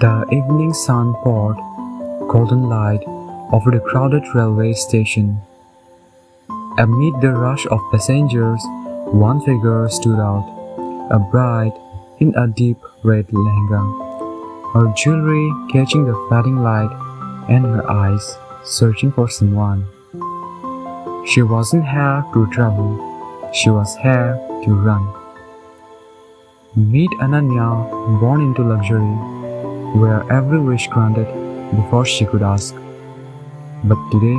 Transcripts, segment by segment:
The evening sun poured golden light over the crowded railway station. Amid the rush of passengers, one figure stood out, a bride in a deep red lehenga, her jewelry catching the fading light and her eyes searching for someone. She wasn't here to travel, she was here to run. Meet Ananya, born into luxury, where every wish granted before she could ask. But today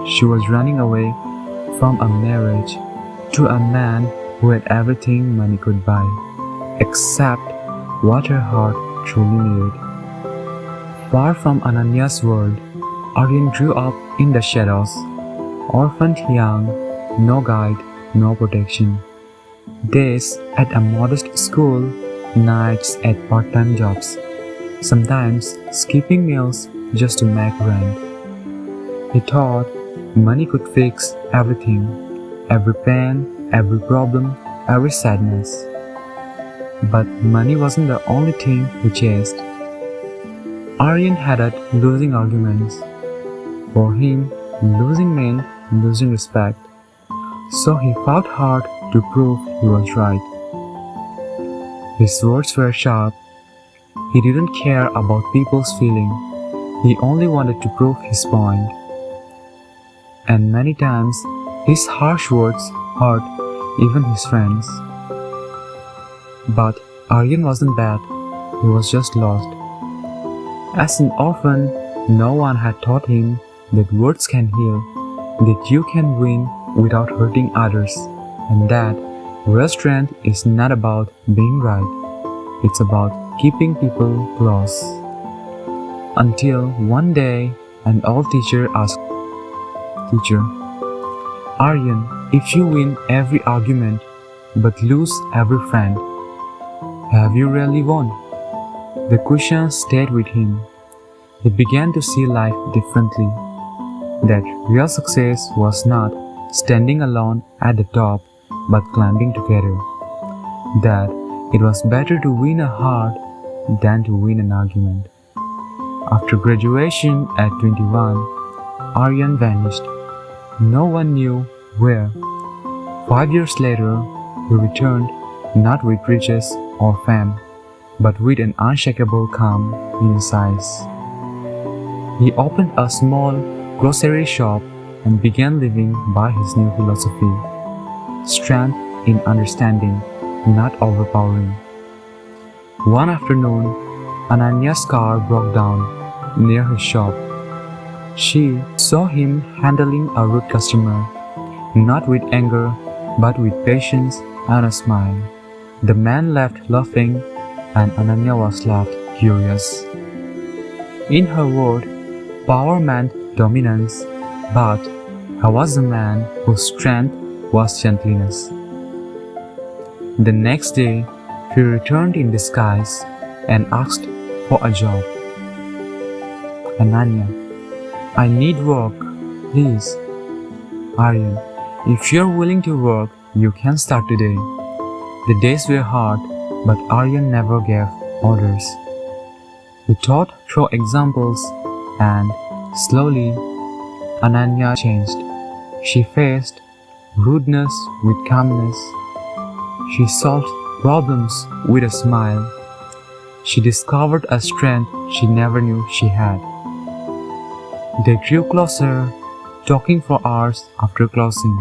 she was running away from a marriage to a man who had everything money could buy, except what her heart truly needed. Far from Ananya's world, Aryan grew up in the shadows, orphaned young, no guide, no protection. Days at a modest school, nights at part-time jobs, sometimes skipping meals just to make rent. He thought money could fix everything, every pain, every problem, every sadness. But money wasn't the only thing he chased. Aryan hated losing arguments. For him, losing meant losing respect. So he fought hard to prove he was right. His words were sharp. He didn't care about people's feelings. He only wanted to prove his point. And many times, his harsh words hurt even his friends. But Aryan wasn't bad. He was just lost. As an orphan, no one had taught him that words can heal, that you can win without hurting others, and that real strength is not about being right, it's about keeping people close. Until one day, an old teacher asked, "Teacher, Aryan, if you win every argument but lose every friend, have you really won?" The question stayed with him. He began to see life differently. That real success was not standing alone at the top, but climbing together. That it was better to win a heart than to win an argument. After graduation at 21, Aryan vanished. No one knew where. 5 years later, he returned not with riches or fame, but with an unshakable calm in his eyes. He opened a small grocery shop and began living by his new philosophy. Strength in understanding, not overpowering. One afternoon, Ananya's car broke down near his shop. She saw him handling a rude customer, not with anger, but with patience and a smile. The man left laughing, and Ananya was left curious. In her world, power meant dominance, but he was a man whose strength was gentleness. The next day, he returned in disguise and asked for a job. "Ananya, I need work, please." "Aryan, if you're willing to work, you can start today." The days were hard, but Aryan never gave orders. He taught through examples, and slowly, Ananya changed. She faced rudeness with calmness. She solved problems with a smile. She discovered a strength she never knew she had. They grew closer, talking for hours after closing.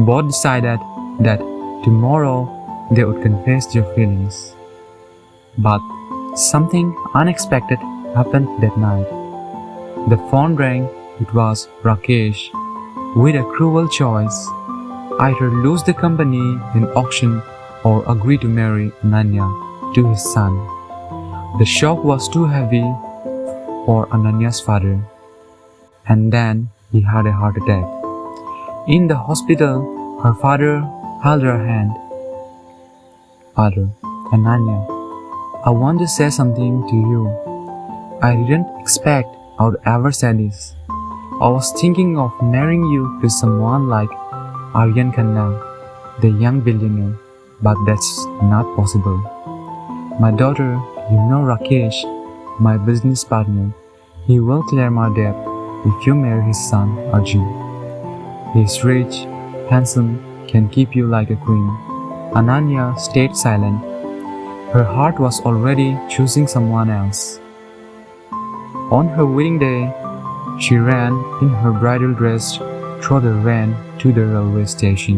Both decided that tomorrow they would confess their feelings. But something unexpected happened that night. The phone rang. It was Rakesh, with a cruel choice: either lose the company in auction or agree to marry Ananya to his son. The shock was too heavy for Ananya's father, and then he had a heart attack. In the hospital, her father held her hand. "Father, Ananya, I want to say something to you. I didn't expect I would ever say this. I was thinking of marrying you to someone like Aryan Khanna, the young billionaire, but that's not possible. My daughter, you know Rakesh, my business partner. He will clear my debt if you marry his son, Arjun. He is rich, handsome, can keep you like a queen. Ananya stayed silent. Her heart was already choosing someone else. On her wedding day, she ran in her bridal dress through the rain to the railway station.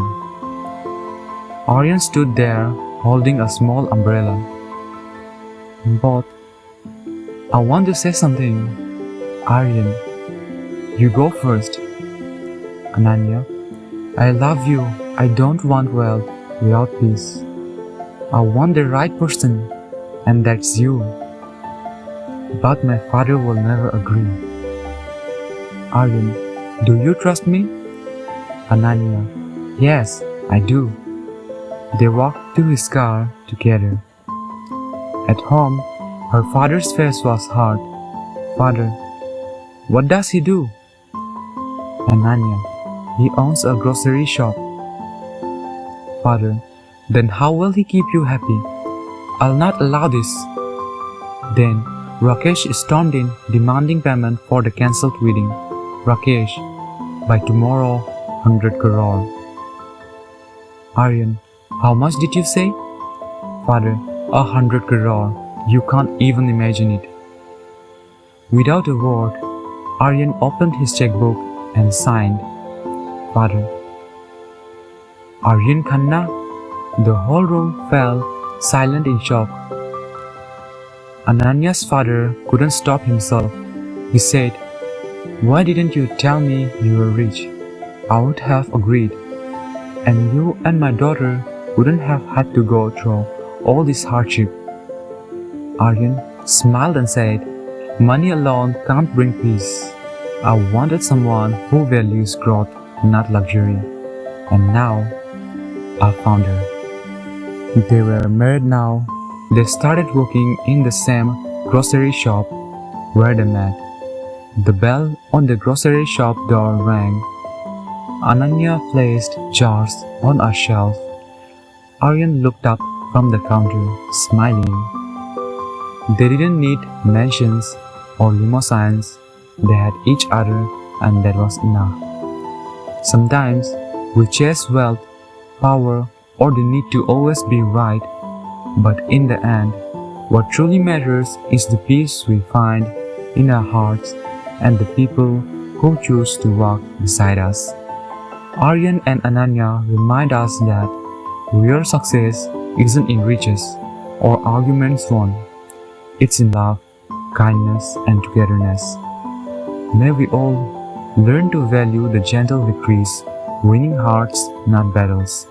Aryan stood there holding a small umbrella. But I want to say something. Aryan, you go first. Ananya, I love you. I don't want wealth without peace. I want the right person, and that's you. But my father will never agree. Aryan, do you trust me? Ananya, yes, I do. They walked to his car together. At home, her father's face was hard. Father, what does he do? Ananya, he owns a grocery shop. Father, then how will he keep you happy? I'll not allow this. Then Rakesh stormed in, demanding payment for the cancelled wedding. Rakesh, by tomorrow, 100 crore. Aryan, how much did you say? Father, 100 crore. You can't even imagine it. Without a word, Aryan opened his checkbook and signed. Father. Aryan Khanna? The whole room fell silent in shock. Ananya's father couldn't stop himself. He said, why didn't you tell me you were rich? I would have agreed. And you and my daughter wouldn't have had to go through all this hardship. Aryan smiled and said, money alone can't bring peace. I wanted someone who values growth, not luxury. And now, I found her. They were married now. They started working in the same grocery shop where they met. The bell on the grocery shop door rang. Ananya placed jars on a shelf. Aryan looked up from the counter, smiling. They didn't need mansions or limousines. They had each other, and that was enough. Sometimes we chase wealth, power, or the need to always be right, but in the end, what truly matters is the peace we find in our hearts and the people who choose to walk beside us. Aryan and Ananya remind us that real success isn't in riches or arguments won. It's in love, kindness, and togetherness. May we all learn to value the gentle victories, winning hearts, not battles.